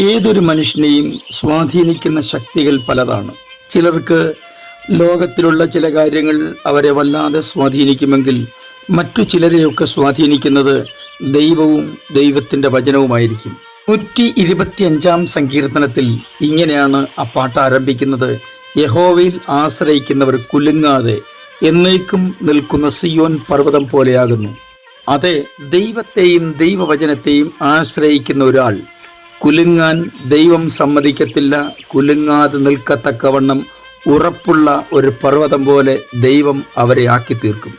ഏതൊരു മനുഷ്യനെയും സ്വാധീനിക്കുന്ന ശക്തികൾ പലതാണ്. ചിലർക്ക് ലോകത്തിലുള്ള ചില കാര്യങ്ങൾ അവരെ വല്ലാതെ സ്വാധീനിക്കുമെങ്കിൽ മറ്റു ചിലരെയൊക്കെ സ്വാധീനിക്കുന്നത് ദൈവവും ദൈവത്തിൻ്റെ വചനവുമായിരിക്കും. 125-ാം സങ്കീർത്തനത്തിൽ ഇങ്ങനെയാണ് ആ പാട്ട് ആരംഭിക്കുന്നത്: യഹോവയിൽ ആശ്രയിക്കുന്നവർ കുലുങ്ങാതെ എന്നേക്കും നിൽക്കുന്ന സിയോൻ പർവ്വതം പോലെയാകുന്നു. അതെ, ദൈവത്തെയും ദൈവവചനത്തെയും ആശ്രയിക്കുന്ന ഒരാൾ കുലുങ്ങാൻ ദൈവം സമ്മതിക്കത്തില്ല. കുലുങ്ങാതെ നിൽക്കത്തക്കവണ്ണം ഉറപ്പുള്ള ഒരു പർവ്വതം പോലെ ദൈവം അവരെ ആക്കി തീർക്കും.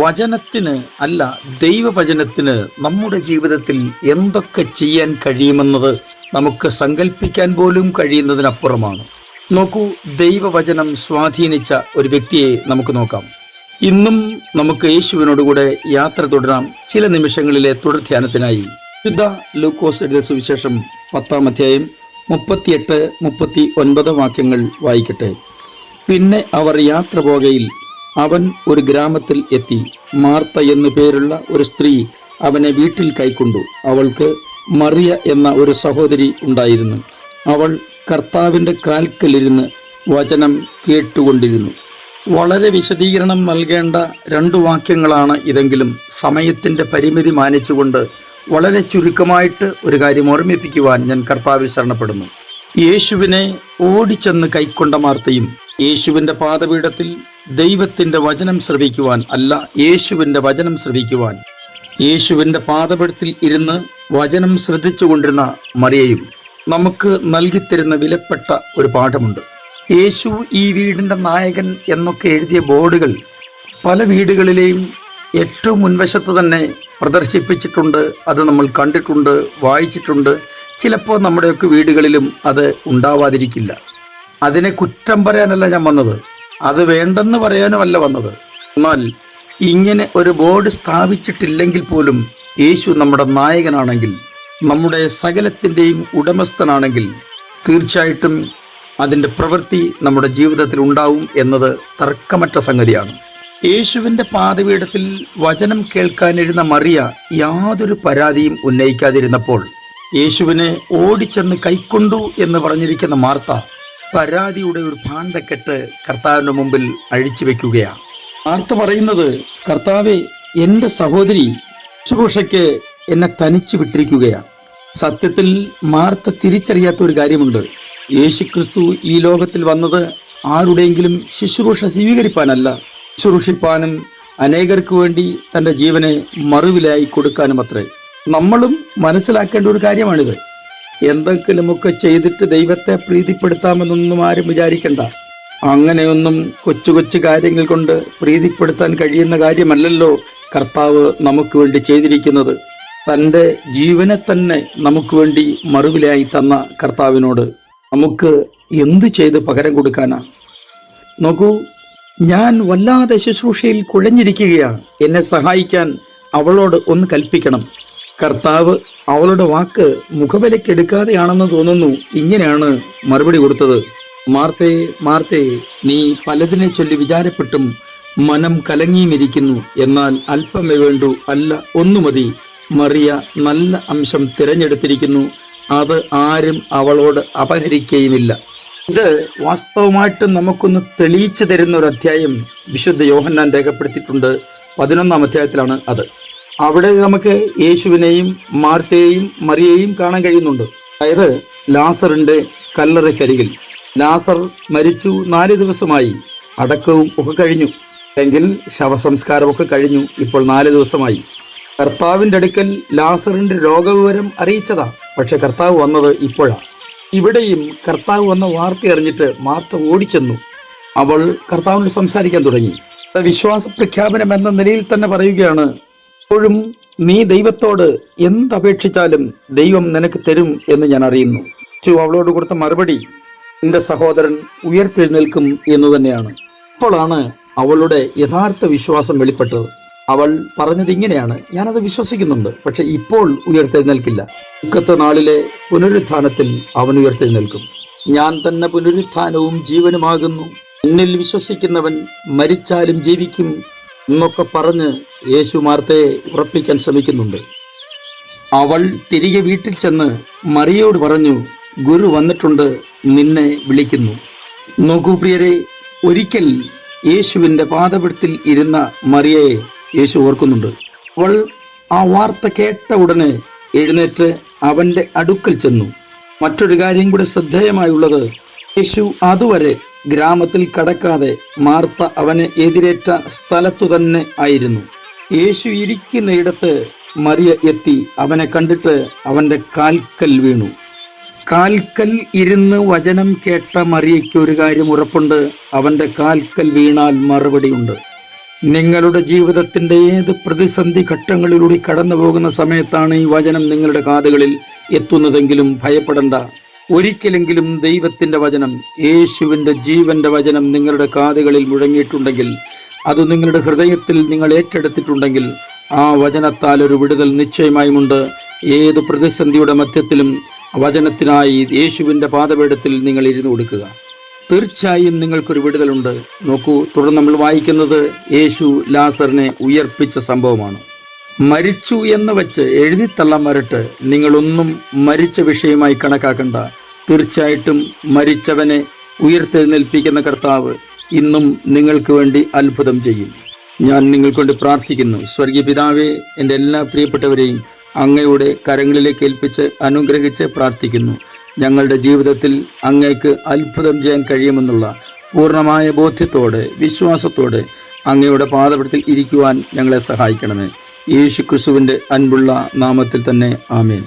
വചനത്തിന് അല്ല, ദൈവവചനത്തിന് നമ്മുടെ ജീവിതത്തിൽ എന്തൊക്കെ ചെയ്യാൻ കഴിയുമെന്നത് നമുക്ക് സങ്കല്പിക്കാൻ പോലും കഴിയുന്നതിനപ്പുറമാണ്. നോക്കൂ, ദൈവവചനം സ്വാധീനിച്ച ഒരു വ്യക്തിയെ നമുക്ക് നോക്കാം. ഇന്നും നമുക്ക് യേശുവിനോടുകൂടെ യാത്ര തുടരാം. ചില നിമിഷങ്ങളിലെ തുടർധ്യാനത്തിനായി വിശുദ്ധ ലൂക്കോസ് എഴുതിയ സുവിശേഷം 10-ാം അധ്യായം 38-39 വാക്യങ്ങൾ വായിക്കട്ടെ. പിന്നെ അവർ യാത്ര പോകയിൽ അവൻ ഒരു ഗ്രാമത്തിൽ എത്തി. മാർത്ത എന്നു പേരുള്ള ഒരു സ്ത്രീ അവനെ വീട്ടിൽ കൈക്കൊണ്ടു. അവൾക്ക് മറിയ എന്ന ഒരു സഹോദരി ഉണ്ടായിരുന്നു. അവൾ കർത്താവിൻ്റെ കാൽക്കലിരുന്ന് വചനം കേട്ടുകൊണ്ടിരുന്നു. വളരെ വിശദീകരണം നൽകേണ്ട 2 വാക്യങ്ങളാണ് ഇതെങ്കിലും സമയത്തിൻ്റെ പരിമിതി മാനിച്ചുകൊണ്ട് വളരെ ചുരുക്കമായിട്ട് ഒരു കാര്യം ഓർമ്മിപ്പിക്കുവാൻ ഞാൻ കർത്താവിൽ ശരണപ്പെടുന്നു. യേശുവിനെ ഓടിച്ചെന്ന് കൈക്കൊണ്ട മാർത്തയും യേശുവിൻ്റെ പാദപീഠത്തിൽ ദൈവത്തിൻ്റെ വചനം ശ്രവിക്കുവാൻ അല്ല, യേശുവിൻ്റെ വചനം ശ്രവിക്കുവാൻ യേശുവിൻ്റെ പാദപീഠത്തിൽ ഇരുന്ന് വചനം ശ്രദ്ധിച്ചു കൊണ്ടിരുന്ന മറിയയും നമുക്ക് നൽകിത്തരുന്ന വിലപ്പെട്ട ഒരു പാഠമുണ്ട്. യേശു ഈ വീടിൻ്റെ നായകൻ എന്നൊക്കെ എഴുതിയ ബോർഡുകൾ പല വീടുകളിലെയും ഏറ്റവും മുൻവശത്ത് തന്നെ പ്രദർശിപ്പിച്ചിട്ടുണ്ട്. അത് നമ്മൾ കണ്ടിട്ടുണ്ട്, വായിച്ചിട്ടുണ്ട്. ചിലപ്പോൾ നമ്മുടെയൊക്കെ വീടുകളിലും അത് ഉണ്ടാവാതിരിക്കില്ല. അതിനെ കുറ്റം പറയാനല്ല ഞാൻ വന്നത്, അത് വേണ്ടെന്ന് പറയാനുമല്ല വന്നത്. എന്നാൽ ഇങ്ങനെ ഒരു ബോർഡ് സ്ഥാപിച്ചിട്ടില്ലെങ്കിൽ പോലും യേശു നമ്മുടെ നായകനാണെങ്കിൽ, നമ്മുടെ സകലത്തിൻ്റെയും ഉടമസ്ഥനാണെങ്കിൽ തീർച്ചയായിട്ടും അതിൻ്റെ പ്രവൃത്തി നമ്മുടെ ജീവിതത്തിൽ ഉണ്ടാവും എന്നത് തർക്കമറ്റ സംഗതിയാണ്. യേശുവിൻ്റെ പാദപീഠത്തിൽ വചനം കേൾക്കാനിരുന്ന മറിയ യാതൊരു പരാതിയും ഉന്നയിക്കാതിരുന്നപ്പോൾ യേശുവിനെ ഓടിച്ചെന്ന് കൈക്കൊണ്ടു എന്ന് പറഞ്ഞിരിക്കുന്ന മാർത്ത പരാതിയുടെ ഒരു ഭാണ്ഡക്കെട്ട് കർത്താവിൻ്റെ മുമ്പിൽ അഴിച്ചു വെക്കുകയാണ്. മാർത്ത പറയുന്നത്, കർത്താവെ, എൻ്റെ സഹോദരി ശുശ്രൂഷയ്ക്ക് എന്നെ തനിച്ചു വിട്ടിരിക്കുകയാണ്. സത്യത്തിൽ മാർത്ത തിരിച്ചറിയാത്ത ഒരു കാര്യമുണ്ട്. യേശുക്രിസ്തു ഈ ലോകത്തിൽ വന്നത് ആരുടെയെങ്കിലും ശുശ്രൂഷ സ്വീകരിപ്പാനല്ല, ശുശ്രൂഷിപ്പാനും അനേകർക്ക് വേണ്ടി തൻ്റെ ജീവനെ മറുവിലായി കൊടുക്കാനും അത്രേ. നമ്മളും മനസ്സിലാക്കേണ്ട ഒരു കാര്യമാണിത്. എന്തെങ്കിലുമൊക്കെ ചെയ്തിട്ട് ദൈവത്തെ പ്രീതിപ്പെടുത്താമെന്നൊന്നും ആരും വിചാരിക്കണ്ട. അങ്ങനെയൊന്നും കൊച്ചു കൊച്ചു കാര്യങ്ങൾ കൊണ്ട് പ്രീതിപ്പെടുത്താൻ കഴിയുന്ന കാര്യമല്ലല്ലോ കർത്താവ് നമുക്ക് വേണ്ടി ചെയ്തിരിക്കുന്നത്. തൻ്റെ ജീവനെ തന്നെ നമുക്ക് വേണ്ടി മറുവിലായി തന്ന കർത്താവിനോട് നമുക്ക് എന്തു ചെയ്ത് പകരം കൊടുക്കാനാ? നോക്കൂ, ഞാൻ വല്ലാതെ ശുശ്രൂഷയിൽ കുഴഞ്ഞിരിക്കുകയാണ്, എന്നെ സഹായിക്കാൻ അവളോട് ഒന്ന് കൽപ്പിക്കണം. കർത്താവ് അവളുടെ വാക്ക് മുഖവിലക്കെടുക്കാതെയാണെന്ന് തോന്നുന്നു. ഇങ്ങനെയാണ് മറുപടി കൊടുത്തത്: മാർത്തേ, മാർത്തേ, നീ പലതിനെ ചൊല്ലി വിചാരപ്പെട്ടും മനം കലങ്ങിയുമിരിക്കുന്നു. എന്നാൽ അല്പമേ വേണ്ടൂ, അല്ല ഒന്നു മതി. മറിയ നല്ല അംശം തിരഞ്ഞെടുത്തിരിക്കുന്നു, അത് ആരും അവളോട് അപഹരിക്കുകയുമില്ല. ഇത് വാസ്തവമായിട്ട് നമുക്കൊന്ന് തെളിയിച്ചു തരുന്ന ഒരു അധ്യായം വിശുദ്ധ യോഹന്നാൻ രേഖപ്പെടുത്തിയിട്ടുണ്ട്. 11-ാം അധ്യായത്തിലാണ് അത്. അവിടെ നമുക്ക് യേശുവിനെയും മാർത്തയെയും മറിയയെയും കാണാൻ കഴിയുന്നുണ്ട്. അതായത് ലാസറിൻ്റെ കല്ലറയ്ക്കരികിൽ. ലാസർ മരിച്ചു 4 ദിവസമായി. അടക്കവും ഒക്കെ കഴിഞ്ഞു, എങ്കിൽ ശവസംസ്കാരമൊക്കെ കഴിഞ്ഞു. ഇപ്പോൾ 4 ദിവസമായി. കർത്താവിൻ്റെ അടുക്കൽ ലാസറിൻ്റെ രോഗവിവരം അറിയിച്ചതാ. പക്ഷെ കർത്താവ് വന്നത് ഇപ്പോഴാണ്. ഇവിടെയും കർത്താവ് വന്ന വാർത്ത അറിഞ്ഞിട്ട് മാർത്ത ഓടിച്ചെന്നു. അവൾ കർത്താവിനോട് സംസാരിക്കാൻ തുടങ്ങി. വിശ്വാസ പ്രഖ്യാപനം എന്ന നിലയിൽ തന്നെ പറയുകയാണ്, ഇപ്പോഴും നീ ദൈവത്തോട് എന്തപേക്ഷിച്ചാലും ദൈവം നിനക്ക് തരും എന്ന് ഞാൻ അറിയുന്നു. അവളോട് കൊടുത്ത മറുപടി, എൻ്റെ സഹോദരൻ ഉയർത്തെഴുന്നേൽക്കും എന്ന് തന്നെയാണ്. അപ്പോഴാണ് അവളുടെ യഥാർത്ഥ വിശ്വാസം വെളിപ്പെട്ടത്. അവൾ പറഞ്ഞത് ഇങ്ങനെയാണ്: ഞാനത് വിശ്വസിക്കുന്നുണ്ട്, പക്ഷെ ഇപ്പോൾ ഉയർത്തെഴുന്നേൽക്കില്ല. ദുഃഖത്തെ നാളിലെ പുനരുത്ഥാനത്തിൽ അവൻ ഉയർത്തെഴുന്നേൽക്കും. ഞാൻ തന്നെ പുനരുത്ഥാനവും ജീവനുമാകുന്നു, എന്നിൽ വിശ്വസിക്കുന്നവൻ മരിച്ചാലും ജീവിക്കും എന്നൊക്കെ പറഞ്ഞ് യേശു മാർത്തയെ ഉറപ്പിക്കാൻ ശ്രമിക്കുന്നുണ്ട്. അവൾ തിരികെ വീട്ടിൽ ചെന്ന് മറിയയോട് പറഞ്ഞു, ഗുരു വന്നിട്ടുണ്ട്, നിന്നെ വിളിക്കുന്നു. നോക്കൂ പ്രിയരെ, ഒരിക്കൽ യേശുവിൻ്റെ പാദപീഠത്തിൽ ഇരുന്ന മറിയയെ യേശു ഓർക്കുന്നുണ്ട്. അവൾ ആ വാർത്ത കേട്ട ഉടനെ എഴുന്നേറ്റ് അവൻ്റെ അടുക്കൽ ചെന്നു. മറ്റൊരു കാര്യം കൂടെ ശ്രദ്ധേയമായുള്ളത്, യേശു അതുവരെ ഗ്രാമത്തിൽ കടക്കാതെ മാർത്ത അവനെ എതിരേറ്റ സ്ഥലത്തു തന്നെ ആയിരുന്നു. യേശു ഇരിക്കുന്നയിടത്ത് മറിയ എത്തി അവനെ കണ്ടിട്ട് അവൻ്റെ കാൽക്കൽ വീണു. കാൽക്കൽ ഇരുന്ന് വചനം കേട്ട മറിയയ്ക്ക് ഒരു കാര്യം ഉറപ്പുണ്ട്, അവൻ്റെ കാൽക്കൽ വീണാൽ മറുപടിയുണ്ട്. നിങ്ങളുടെ ജീവിതത്തിൻ്റെ ഏത് പ്രതിസന്ധി ഘട്ടങ്ങളിലൂടെ കടന്നു പോകുന്ന സമയത്താണ് ഈ വചനം നിങ്ങളുടെ കാതുകളിൽ എത്തുന്നതെങ്കിലും ഭയപ്പെടണ്ട. ഒരിക്കലെങ്കിലും ദൈവത്തിൻ്റെ വചനം, യേശുവിൻ്റെ ജീവൻ്റെ വചനം നിങ്ങളുടെ കാതുകളിൽ മുഴങ്ങിയിട്ടുണ്ടെങ്കിൽ, അത് നിങ്ങളുടെ ഹൃദയത്തിൽ നിങ്ങൾ ഏറ്റെടുത്തിട്ടുണ്ടെങ്കിൽ, ആ വചനത്താൽ ഒരു വിടുതൽ നിശ്ചയമായുമുണ്ട്. ഏത് പ്രതിസന്ധിയുടെ മധ്യത്തിലും വചനത്തിനായി യേശുവിൻ്റെ പാദപീഠത്തിൽ നിങ്ങൾ ഇരുന്നു കൊടുക്കുക. തീർച്ചയായും നിങ്ങൾക്കൊരു വിടുതലുണ്ട്. നോക്കൂ, തുടർന്ന് നമ്മൾ വായിക്കുന്നത് യേശു ലാസറിനെ ഉയർപ്പിച്ച സംഭവമാണ്. മരിച്ചു എന്ന് വെച്ച് എഴുതിത്തള്ളാൻ വരട്ടെ, നിങ്ങളൊന്നും മരിച്ച വിഷയമായി കണക്കാക്കണ്ട. തീർച്ചയായിട്ടും മരിച്ചവനെ ഉയർത്തെഴുന്നേൽപ്പിക്കുന്ന കർത്താവ് ഇന്നും നിങ്ങൾക്ക് വേണ്ടി അത്ഭുതം ചെയ്യും. ഞാൻ നിങ്ങൾക്ക് വേണ്ടി പ്രാർത്ഥിക്കുന്നു. സ്വർഗീയ പിതാവേ, എൻ്റെ എല്ലാ പ്രിയപ്പെട്ടവരെയും അങ്ങയുടെ കരങ്ങളിലേക്ക് ഏൽപ്പിച്ച് അനുഗ്രഹിച്ച് പ്രാർത്ഥിക്കുന്നു. ഞങ്ങളുടെ ജീവിതത്തിൽ അങ്ങേക്ക് അത്ഭുതം ചെയ്യാൻ കഴിയുമെന്നുള്ള പൂർണ്ണമായ ബോധ്യത്തോടെ, വിശ്വാസത്തോടെ അങ്ങയുടെ പാദപീഠത്തിൽ ഇരിക്കുവാൻ ഞങ്ങളെ സഹായിക്കണമേ. യേശു ക്രിസ്തുവിൻ്റെ അൻപുള്ള നാമത്തിൽ തന്നെ, ആമേൻ.